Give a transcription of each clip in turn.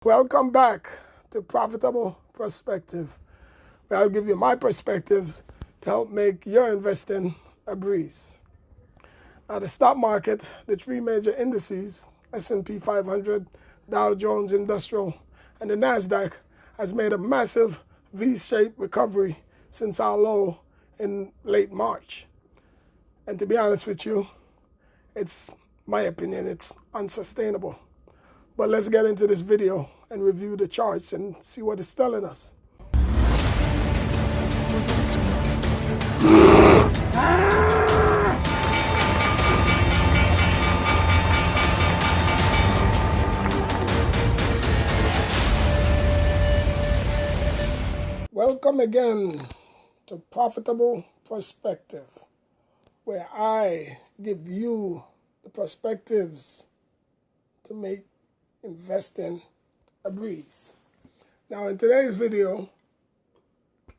Welcome back to Profitable Perspective, where I'll give you my perspectives to help make your investing a breeze. Now, the stock market, the three major indices, S&P 500, Dow Jones Industrial, and the NASDAQ, has made a massive V-shaped recovery since our low in late March. And to be honest with you, it's my opinion, it's unsustainable. But let's get into this video and review the charts and see what it's telling us. Welcome again to Profitable Perspective, where I give you the perspectives to make investing a breeze. Now, in today's video,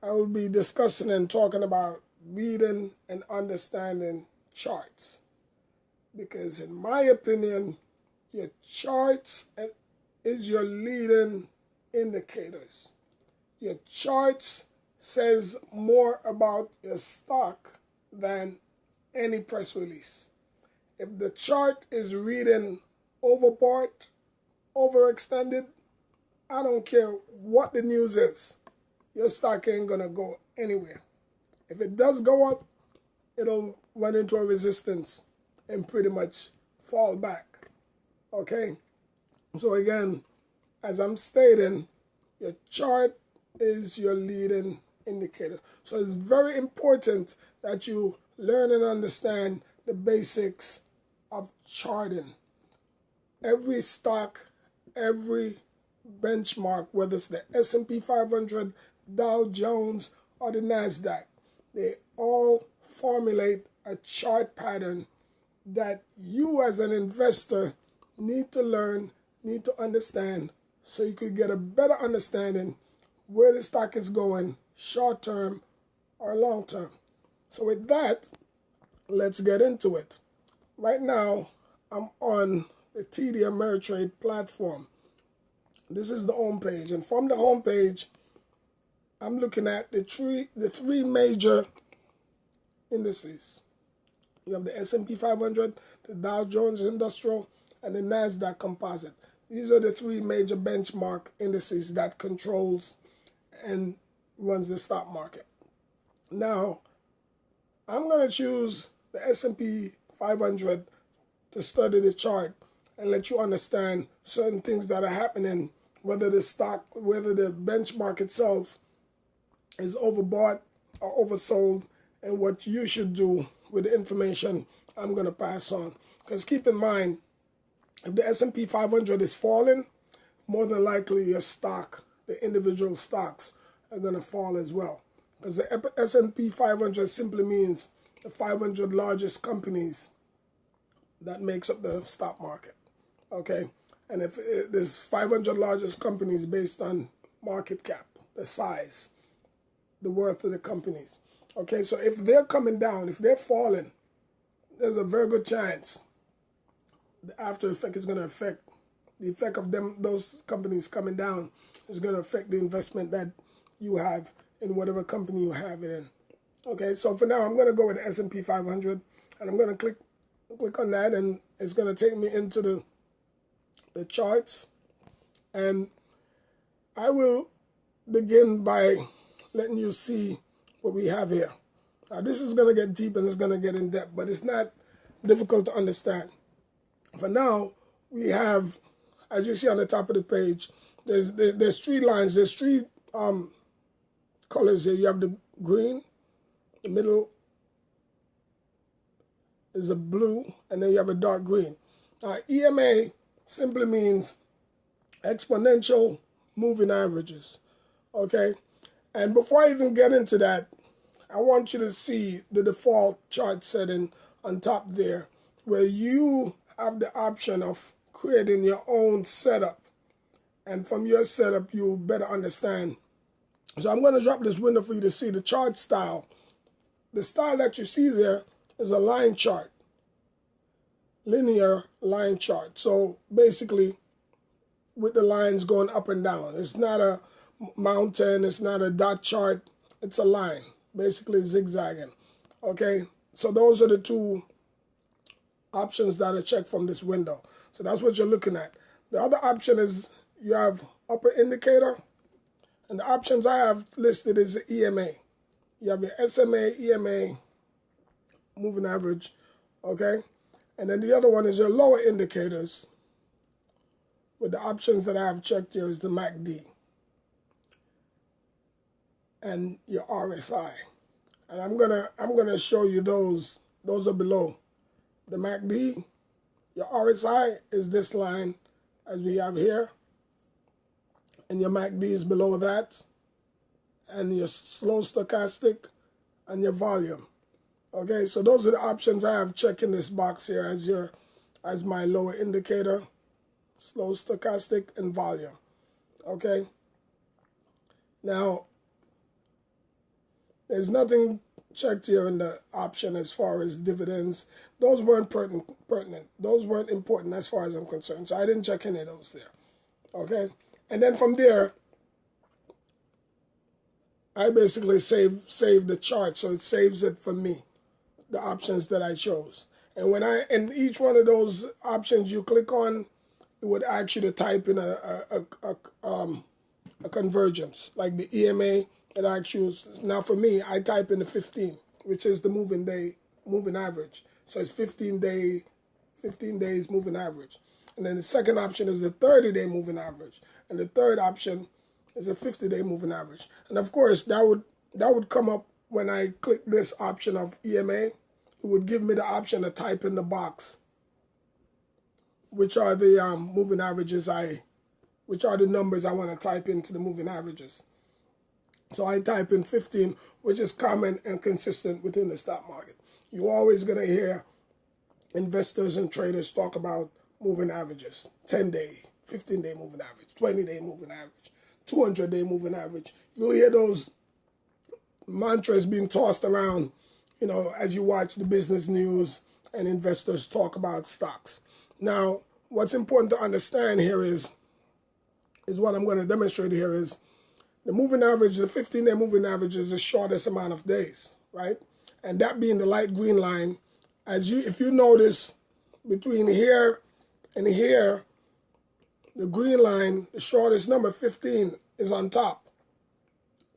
I will be discussing and talking about reading and understanding charts, because in my opinion, your charts is your leading indicators. Your charts says more about your stock than any press release. If the chart is reading overbought, overextended, I don't care what the news is, your stock ain't gonna go anywhere. If it does go up, it'll run into a resistance and pretty much fall back. Okay? So again, as I'm stating, your chart is your leading indicator. So it's very important that you learn and understand the basics of charting. Every stock, every benchmark, whether it's the S&P 500, Dow Jones, or the NASDAQ, they all formulate a chart pattern that you as an investor need to learn, need to understand, so you could get a better understanding where the stock is going, short term or long term. So with that, let's get into it. Right now, I'm on the TD Ameritrade platform. This is the home page, and from the home page, I'm looking at the three major indices. You have the S&P 500, the Dow Jones Industrial, and the NASDAQ Composite. These are the three major benchmark indices that controls and runs the stock market. Now, I'm going to choose the S&P 500 to study the chart and let you understand certain things that are happening, whether the benchmark itself is overbought or oversold, and what you should do with the information I'm going to pass on. Because keep in mind, if the S&P 500 is falling, more than likely your stock, the individual stocks, are going to fall as well. Because the S&P 500 simply means the 500 largest companies that makes up the stock market. Okay? And if there's 500 largest companies based on market cap, the size, the worth of the companies. Okay, so if they're coming down, if they're falling, there's a very good chance the after effect is going to affect the effect of those companies coming down is going to affect the investment that you have in whatever company you have it in. Okay, so for now I'm going to go with the S&P 500, and I'm going to click on that, and it's going to take me into the charts, and I will begin by letting you see what we have here. Now this is going to get deep and it's going to get in depth, but it's not difficult to understand. For now, we have, as you see on the top of the page, there's three lines, there's three colors here. You have the green, the middle is a blue, and then you have a dark green. Now EMA simply means exponential moving averages. Okay? And before I even get into that, I want you to see the default chart setting on top there, where you have the option of creating your own setup. And from your setup, you'll better understand. So I'm going to drop this window for you to see the chart style. The style that you see there is a line chart, linear line chart. So basically, with the lines going up and down. It's not a mountain, it's not a dot chart, it's a line, basically zigzagging. Okay, so those are the two options that are checked from this window. So that's what you're looking at. The other option is you have upper indicator, and the options I have listed is the EMA. You have your SMA, EMA, moving average, okay? And then the other one is your lower indicators, with the options that I have checked here is the MACD and your RSI. And I'm gonna show you those. Those are below. The MACD, your RSI is this line as we have here, and your MACD is below that, and your slow stochastic and your volume. Okay, so those are the options I have checking this box here as my lower indicator, slow stochastic and volume. Okay, now there's nothing checked here in the option as far as dividends. Those weren't pertinent. Those weren't important as far as I'm concerned. So I didn't check any of those there. Okay, and then from there, I basically save the chart, so it saves it for me, the options that I chose. And when in each one of those options you click on, it would ask you to type in a convergence, like the EMA. It asks you, now for me, I type in the 15, which is the moving average. So it's 15 days moving average. And then the second option is the 30-day moving average. And the third option is a 50-day moving average. And of course, that would come up when I click this option of EMA. It would give me the option to type in the box, which are the moving averages which are the numbers I want to type into the moving averages. So I type in 15, which is common and consistent within the stock market. You're always going to hear investors and traders talk about moving averages, 10-day, 15-day moving average, 20-day moving average, 200-day moving average. You'll hear those mantras being tossed around, as you watch the business news and investors talk about stocks. Now, what's important to understand here is what I'm going to demonstrate here is the moving average, the 15-day moving average is the shortest amount of days, right? And that being the light green line, if you notice between here and here, the green line, the shortest number, 15, is on top.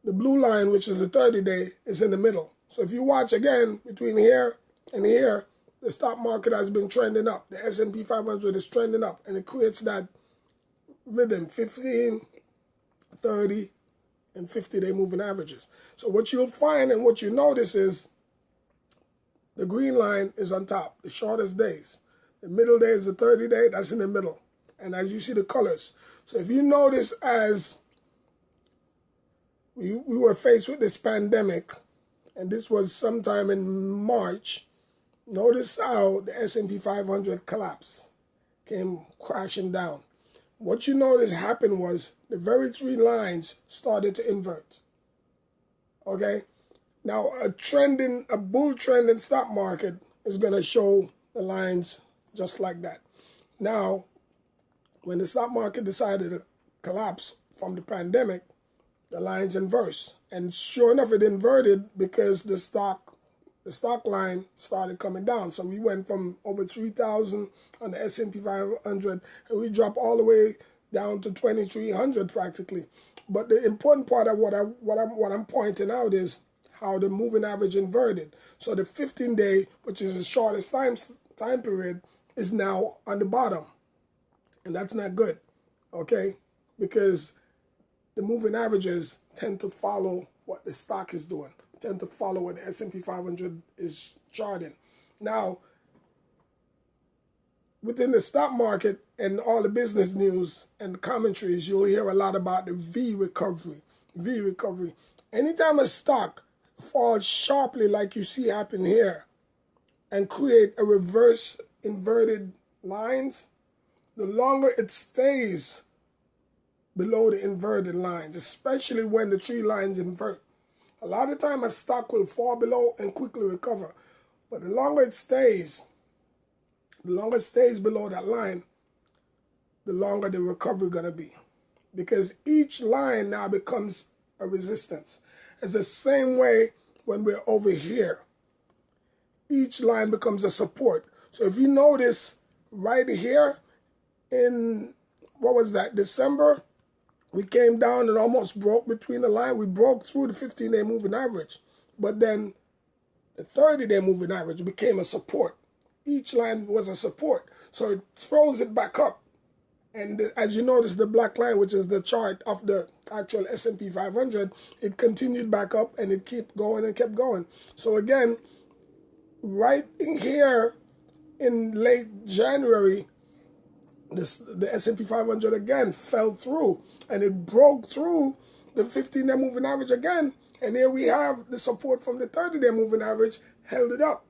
The blue line, which is the 30-day, is in the middle. So if you watch again, between here and here, the stock market has been trending up. The S&P 500 is trending up, and it creates that rhythm, 15, 30, and 50-day moving averages. So what you'll find and what you notice is the green line is on top, the shortest days. The middle day is the 30-day, that's in the middle. And as you see the colors. So if you notice, as we were faced with this pandemic, and this was sometime in March, notice how the S&P 500 collapsed, came crashing down. What you notice happened was the very three lines started to invert. Okay? Now, a bull trend in stock market is going to show the lines just like that. Now, when the stock market decided to collapse from the pandemic, the lines inverse. And sure enough, it inverted because the stock line started coming down. So we went from over 3,000 on the S&P 500, and we dropped all the way down to 2,300 practically. But the important part of what I'm pointing out is how the moving average inverted. So the 15-day, which is the shortest time period, is now on the bottom, and that's not good. Okay, because the moving averages tend to follow what the stock is doing, tend to follow what the S&P 500 is charting. Now, within the stock market and all the business news and commentaries, you'll hear a lot about the V recovery. V recovery. Anytime a stock falls sharply like you see happen here and create a reverse inverted lines, the longer it stays below the inverted lines, especially when the three lines invert. A lot of time a stock will fall below and quickly recover. But the longer it stays below that line, the longer the recovery going to be. Because each line now becomes a resistance. It's the same way when we're over here. Each line becomes a support. So if you notice right here in, what was that, December, we came down and almost broke between the line. We broke through the 15-day moving average. But then the 30-day moving average became a support. Each line was a support. So it throws it back up. And as you notice, the black line, which is the chart of the actual S&P 500, it continued back up and it kept going and kept going. So again, right here in late January, the S&P 500 again fell through and it broke through the 15-day moving average again. And here we have the support from the 30-day moving average, held it up.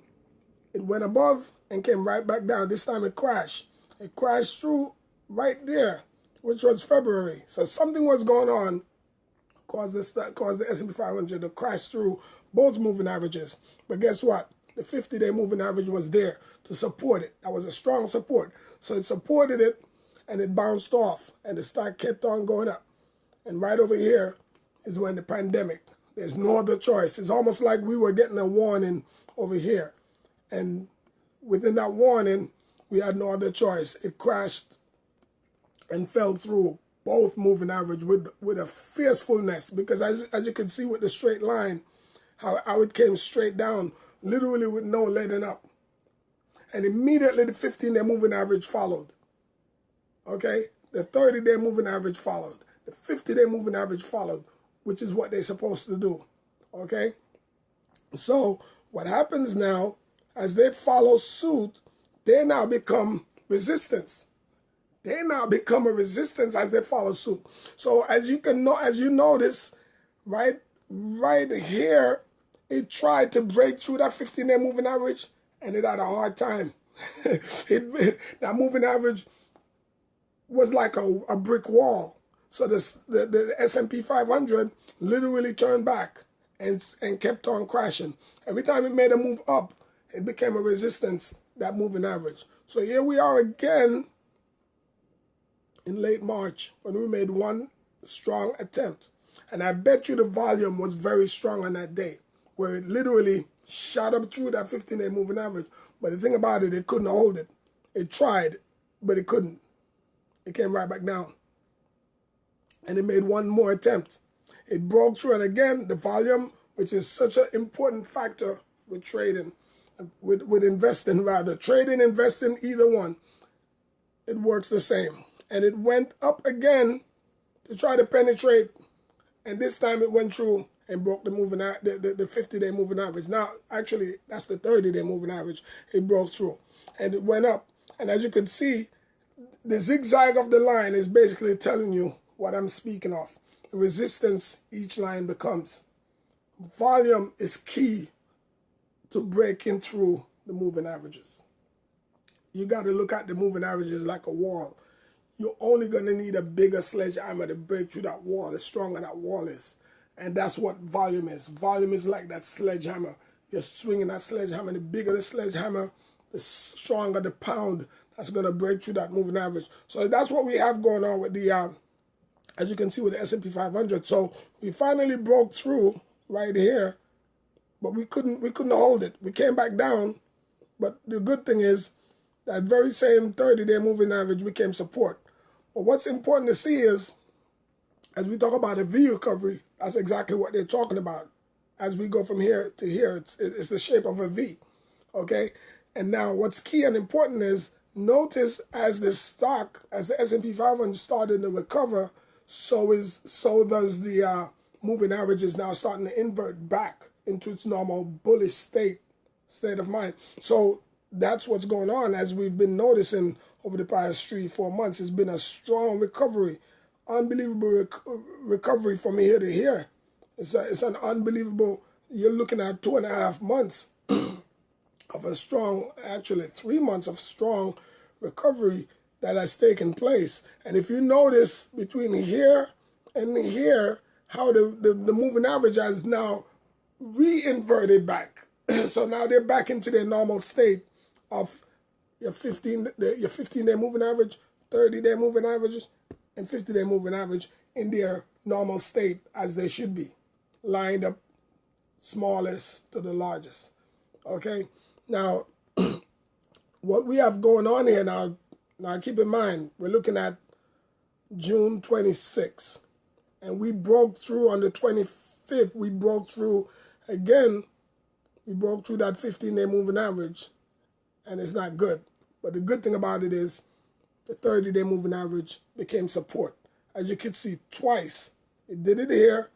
It went above and came right back down. This time it crashed. It crashed through right there, which was February. So something was going on, caused the S&P 500 to crash through both moving averages. But guess what? The 50-day moving average was there to support it. That was a strong support. So it supported it and it bounced off and the stock kept on going up. And right over here is when the pandemic, there's no other choice. It's almost like we were getting a warning over here. And within that warning, we had no other choice. It crashed and fell through both moving average with a fiercefulness. Because as you can see with the straight line, how it came straight down, literally with no letting up. And immediately the 15-day moving average followed. Okay? The 30-day moving average followed. The 50-day moving average followed, which is what they're supposed to do. Okay? So what happens now, as they follow suit, they now become resistance. They now become a resistance as they follow suit. So as you notice, right here, it tried to break through that 15-day moving average, and it had a hard time. That moving average was like a brick wall. So the S&P 500 literally turned back and kept on crashing. Every time it made a move up, it became a resistance, that moving average. So here we are again in late March when we made one strong attempt. And I bet you the volume was very strong on that day, where it literally shot up through that 15-day moving average. But the thing about it couldn't hold it. It tried, but it couldn't. It came right back down. And it made one more attempt. It broke through, and again, the volume, which is such an important factor with trading, with investing rather. Trading, investing, either one, it works the same. And it went up again to try to penetrate, and this time it went through and broke the 50-day moving average. Now, actually, that's the 30-day moving average. It broke through, and it went up. And as you can see, the zigzag of the line is basically telling you what I'm speaking of. The resistance each line becomes. Volume is key to breaking through the moving averages. You got to look at the moving averages like a wall. You're only going to need a bigger sledgehammer to break through that wall, the stronger that wall is. And that's what volume is. Volume is like that sledgehammer. You're swinging that sledgehammer. The bigger the sledgehammer, the stronger the pound that's going to break through that moving average. So that's what we have going on with the, as you can see with the S&P 500. So we finally broke through right here, but we couldn't hold it. We came back down, but the good thing is that very same 30-day moving average became support. But what's important to see is, as we talk about a V recovery, that's exactly what they're talking about. As we go from here to here, it's the shape of a V, okay? And now what's key and important is, notice as the stock, as the S&P 500 started to recover, so does the moving average is now starting to invert back into its normal bullish state of mind. So that's what's going on, as we've been noticing over the past 3-4 months. It's been a strong recovery, unbelievable recovery from here to here. It's an unbelievable, you're looking at 2.5 months of a strong, actually 3 months of strong recovery that has taken place. And if you notice between here and here, how the moving average has now re-inverted back. So now they're back into their normal state of your 15-day moving average, 30-day moving averages and 50-day moving average in their normal state as they should be, lined up smallest to the largest. Okay, now what we have going on here now keep in mind, we're looking at June 26th, and we broke through on the 25th. We broke through again. We broke through that 15-day moving average, and it's not good. But the good thing about it is the 30-day moving average became support. As you can see, twice. It did it here,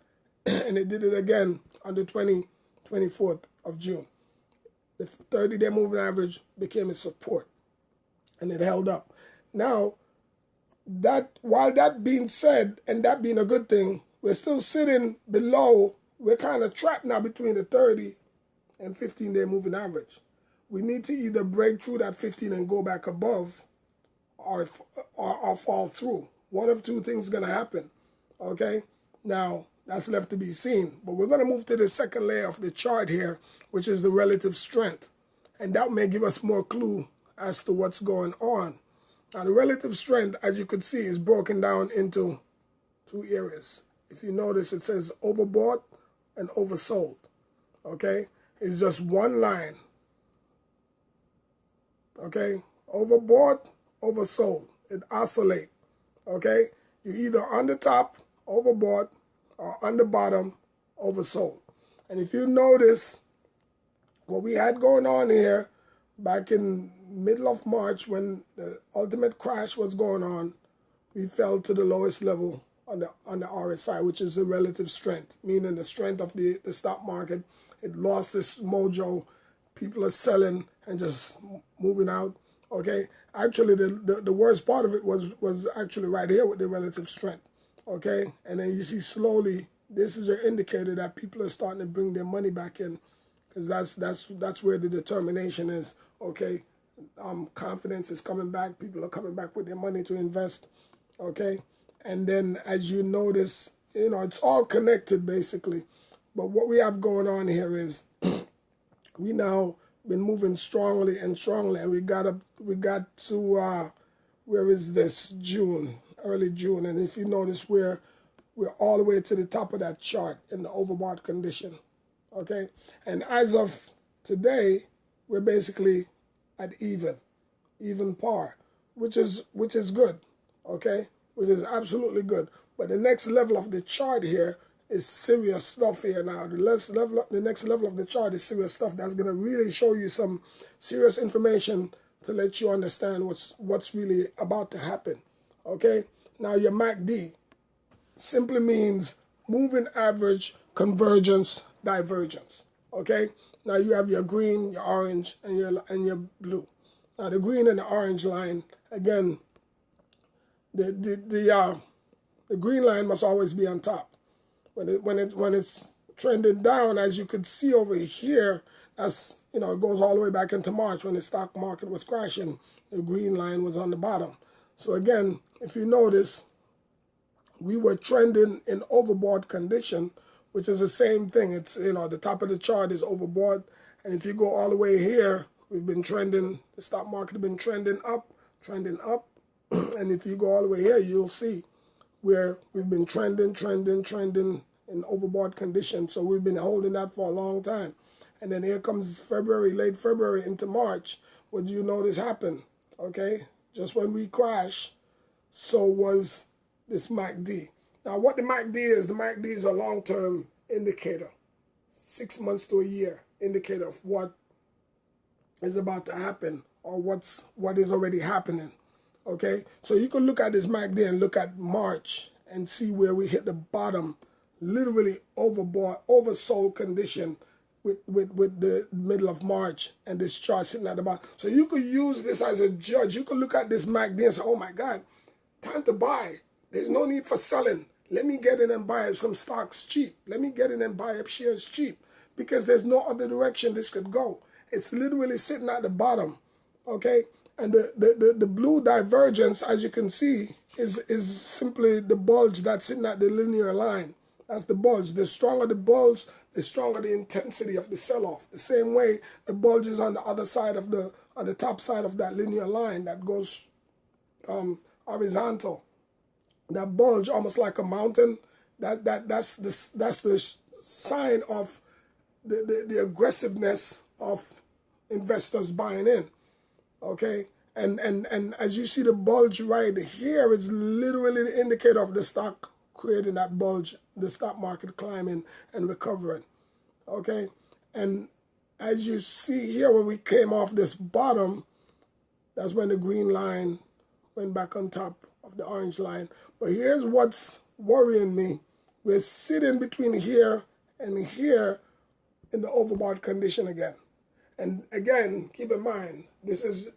and it did it again on the 24th of June. The 30-day moving average became a support, and it held up. Now, while that being said, and that being a good thing, we're still sitting below. We're kind of trapped now between the 30 and 15-day moving average. We need to either break through that 15 and go back above, or fall through. One of two things is going to happen. Okay? Now, that's left to be seen. But we're going to move to the second layer of the chart here, which is the relative strength. And that may give us more clue as to what's going on. Now, the relative strength, as you could see, is broken down into two areas. If you notice, it says overbought and oversold. Okay? It's just one line. Okay? Overbought, oversold. It oscillates. Okay? You're either on the top, overbought, or on the bottom, oversold. And if you notice, what we had going on here back in middle of March when the ultimate crash was going on, we fell to the lowest level on the RSI, which is the relative strength, meaning the strength of the stock market. It lost its mojo. People are selling and just moving out. Okay, actually the worst part of it was actually right here with the relative strength. Okay, and then you see slowly, this is an indicator that people are starting to bring their money back in, because that's where the determination is. Okay, confidence is coming back. People are coming back with their money to invest. Okay, and then as you notice, it's all connected basically. But what we have going on here is we now been moving strongly and strongly, and we got to where is this, June, early June, and if you notice, we're all the way to the top of that chart in the overbought condition. Okay, and as of today, we're basically at even par, which is good. Okay, which is absolutely good. But the next level of the chart here is serious stuff here now. The next level of the chart is serious stuff that's going to really show you some serious information to let you understand what's really about to happen. Okay, now your MACD simply means moving average, convergence, divergence. Okay, now you have your green, your orange, and your blue. Now the green and the orange line, again, the green line must always be on top. When it's trending down, as you could see over here, that's it goes all the way back into March when the stock market was crashing. The green line was on the bottom. So again, if you notice, we were trending in overbought condition, which is the same thing. It's the top of the chart is overbought, and if you go all the way here, we've been trending. The stock market has been trending up, and if you go all the way here, you'll see where we've been trending in overbought condition. So we've been holding that for a long time. And then here comes February, late February into March. What do you notice happened? Okay, just when we crash, so was this MACD. Now what the MACD is a long-term indicator, 6 months to a year indicator of what is about to happen or what is already happening. Okay, so you can look at this MACD and look at March and see where we hit the bottom, literally overbought, oversold condition with the middle of March, and this chart sitting at the bottom. So you could use this as a judge. You could look at this MACD and say, oh my God, time to buy. There's no need for selling. Let me get in and buy up some stocks cheap. Let me get in and buy up shares cheap, because there's no other direction this could go. It's literally sitting at the bottom. Okay. And the blue divergence, as you can see, is simply the bulge that's sitting at the linear line. That's the bulge. The stronger the bulge, the stronger the intensity of the sell-off. The same way the bulge is on the other side of on the top side of that linear line that goes on horizontal. That bulge, almost like a mountain, that's the sign of the aggressiveness of investors buying in. Okay, and as you see the bulge right here is literally the indicator of the stock creating that bulge, the stock market climbing and recovering. Okay, and as you see here, when we came off this bottom, that's when the green line went back on top of the orange line. But here's what's worrying me. We're sitting between here and here in the overbought condition again. And again, keep in mind, this is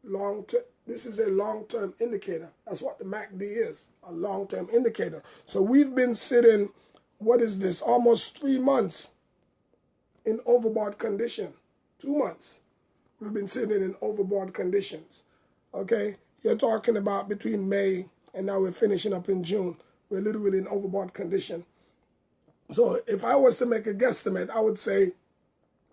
a long-term indicator. That's what the MACD is, a long-term indicator. So we've been sitting, what is this, almost 3 months in overbought condition. 2 months. We've been sitting in overbought conditions. Okay? You're talking about between May and now we're finishing up in June. We're literally in overbought condition. So if I was to make a guesstimate, I would say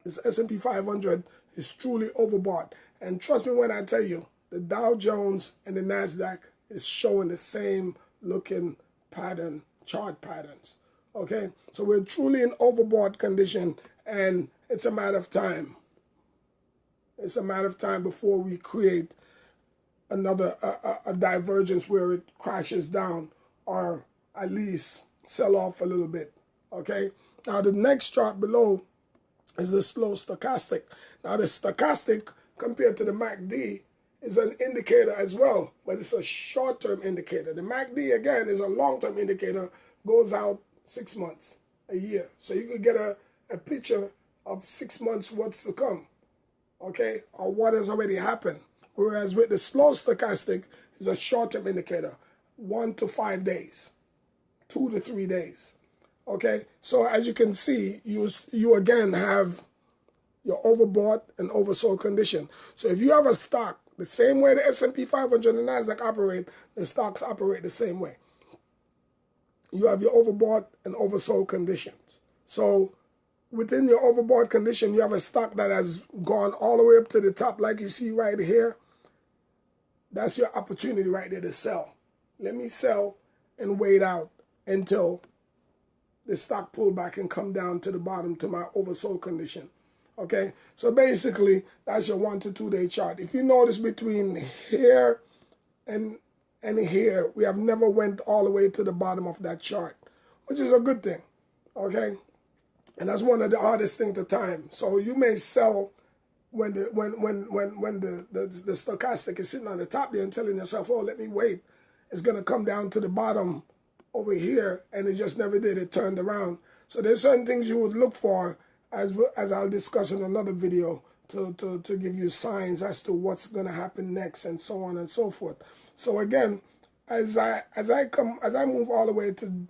this S&P 500 is truly overbought. And trust me when I tell you, the Dow Jones and the NASDAQ is showing the same looking pattern, chart patterns. Okay? So we're truly in overbought condition, and it's a matter of time. It's a matter of time before we create another a divergence where it crashes down or at least sell off a little bit. Okay? Now the next chart below is the slow stochastic. Now the stochastic compared to the MACD is an indicator as well, but it's a short-term indicator. The MACD again is a long-term indicator, goes out 6 months, a year. So you could get a picture of 6 months what's to come, okay, or what has already happened. Whereas with the slow stochastic is a short-term indicator, 1 to 5 days, 2 to 3 days. Okay, so as you can see, you again have your overbought and oversold condition. So if you have a stock, the same way the S&P 500 and NASDAQ operate, the stocks operate the same way. You have your overbought and oversold conditions. So within your overbought condition, you have a stock that has gone all the way up to the top, like you see right here. That's your opportunity right there to sell. Let me sell and wait out until the stock pull back and come down to the bottom to my oversold condition. Okay, so basically that's your 1 to 2 day chart. If you notice between here and here, we have never went all the way to the bottom of that chart, which is a good thing. Okay, and that's one of the hardest things to time. So you may sell when the stochastic is sitting on the top there and telling yourself, oh, let me wait. It's gonna come down to the bottom over here, and it just never did. It turned around. So there's certain things you would look for, as I'll discuss in another video, to give you signs as to what's going to happen next, and so on and so forth. So again, as I move all the way to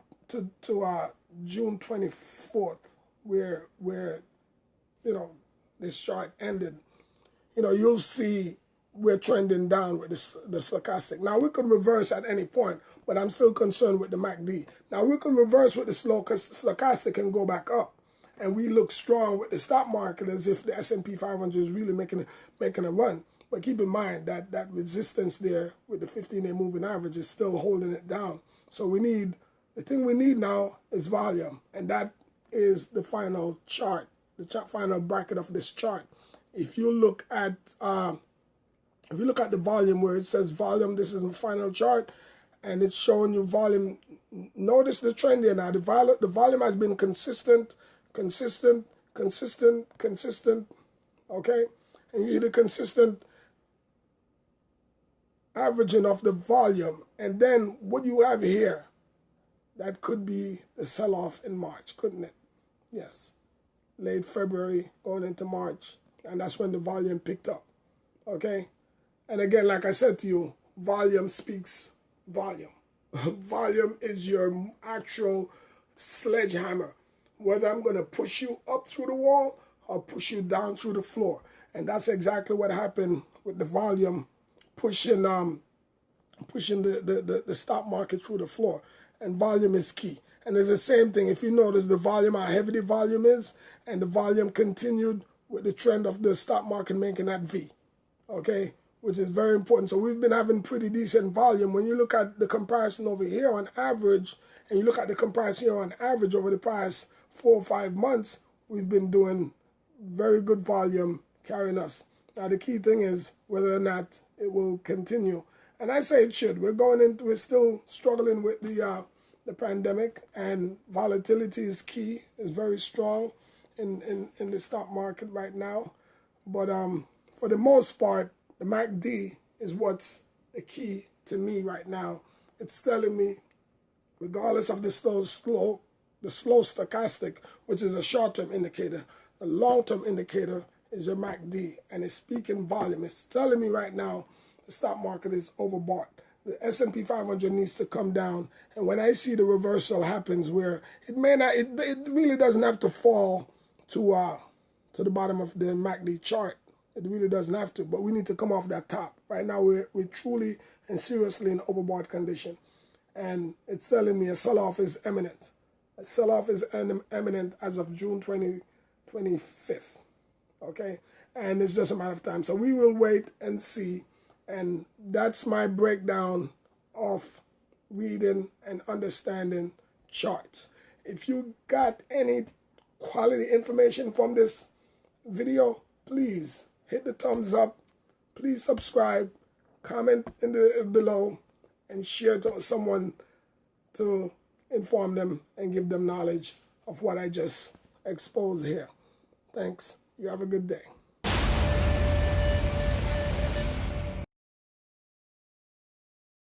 June 24th, where this chart ended, you'll see we're trending down with the stochastic. Now we could reverse at any point, but I'm still concerned with the MACD. Now we could reverse with the slow stochastic and go back up, and we look strong with the stock market as if the S&P 500 is really making a run. But keep in mind that resistance there with the 15-day moving average is still holding it down. So the thing we need now is volume, and that is the final chart, the final bracket of this chart. If you look at the volume where it says volume, this is the final chart, and it's showing you volume. Notice the trend here now. The volume has been consistent, okay? And you see the consistent averaging of the volume. And then what you have here, that could be the sell-off in March, couldn't it? Yes. Late February going into March. And that's when the volume picked up, okay? And again, like I said to you, volume speaks volume. Volume is your actual sledgehammer. Whether I'm going to push you up through the wall or push you down through the floor. And that's exactly what happened with the volume pushing the stock market through the floor. And volume is key. And it's the same thing. If you notice the volume, how heavy the volume is, and the volume continued with the trend of the stock market making that V. Okay? which is very important. So we've been having pretty decent volume. When you look at the comparison over here on average, and you look at the comparison here on average over the past 4 or 5 months, we've been doing very good volume carrying us. Now the key thing is whether or not it will continue. And I say it should. We're still struggling with the pandemic, and volatility is key, is very strong in the stock market right now. But for the most part, the MACD is what's the key to me right now. It's telling me, regardless of the slow stochastic, which is a short-term indicator, the long-term indicator is your MACD, and it's speaking volume. It's telling me right now the stock market is overbought. The S&P 500 needs to come down, and when I see the reversal happens, where it may not, it really doesn't have to fall to the bottom of the MACD chart. It really doesn't have to, but we need to come off that top. Right now, we're truly and seriously in overbought condition, and it's telling me a sell-off is imminent. A sell-off is imminent as of June 25th. Okay, and it's just a matter of time. So we will wait and see, and that's my breakdown of reading and understanding charts. If you got any quality information from this video, please hit the thumbs up, please subscribe, comment in the below, and share to someone to inform them and give them knowledge of what I just exposed here. Thanks. You have a good day.